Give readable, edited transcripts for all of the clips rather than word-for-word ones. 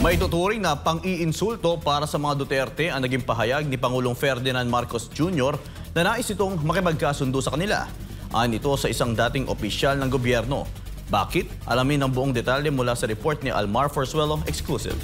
May tuturing na pang-iinsulto para sa mga Duterte ang naging pahayag ni Pangulong Ferdinand Marcos Jr. na nais itong makipagkasundo sa kanila. Ayon ito sa isang dating opisyal ng gobyerno. Bakit? Alamin ang buong detalye mula sa report ni Almar Forzuelo, exclusive.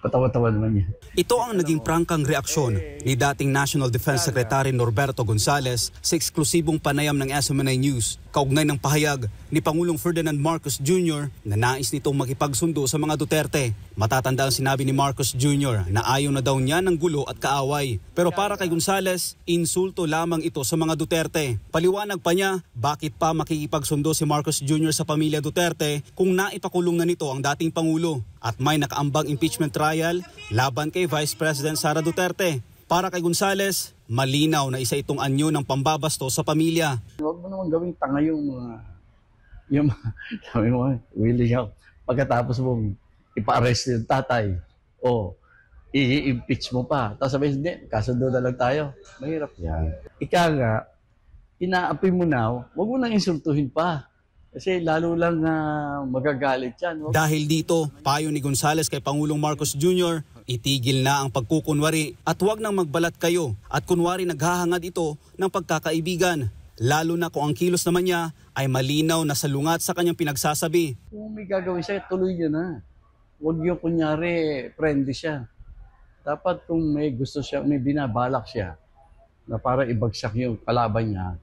Patawa-tawa naman yan. Ito ang naging prangkang reaksyon ni dating National Defense Secretary Norberto Gonzales sa eksklusibong panayam ng SMNI News kaugnay ng pahayag ni Pangulong Ferdinand Marcos Jr. na nais nitong makipagsundo sa mga Duterte. Matatanda ang sinabi ni Marcos Jr. na ayaw na daw niya ng gulo at kaaway. Pero para kay Gonzales, insulto lamang ito sa mga Duterte. Paliwanag pa niya, bakit pa makikipagsundo si Marcos Jr. sa pamilya Duterte kung naipakulong na nito ang dating Pangulo at may nakaambang impeachment trial laban kay Vice President Sara Duterte. Para kay Gonzales, malinaw na isa itong anyo ng pambabasto sa pamilya. Huwag mo naman gawing tanga yung sabi mo, willing out. Pagkatapos mo ipa-arrest yung tatay o i-impeach mo pa. Tapos sabihin, hindi, kasundo na lang tayo. Mahirap yan. Ika nga, inaapi mo na, huwag mo nang insultuhin pa. Kasi lalo lang magagalit yan. Dahil dito, payo ni Gonzales kay Pangulong Marcos Jr., itigil na ang pagkukunwari at huwag nang magbalat kayo at kunwari naghahangad ito ng pagkakaibigan. Lalo na kung ang kilos naman niya ay malinaw na salungat sa kanyang pinagsasabi. Kung may gagawin siya, tuloy niya na. Huwag yung kunyari, friendly siya. Dapat kung may gusto siya, may binabalak siya na para ibagsak yung kalaban niya,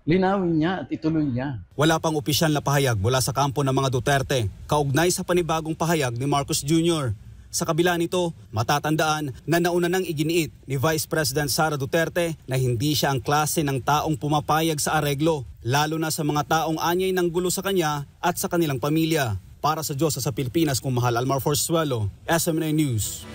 linawin niya at ituloy niya. Wala pang opisyal na pahayag mula sa kampo ng mga Duterte, kaugnay sa panibagong pahayag ni Marcos Jr. Sa kabila nito, matatandaan na nauna nang iginiit ni Vice President Sara Duterte na hindi siya ang klase ng taong pumapayag sa areglo, lalo na sa mga taong anyay ng gulo sa kanya at sa kanilang pamilya. Para sa Diyos sa Pilipinas, kung mahal, Almar Forzuelo, SMNI News.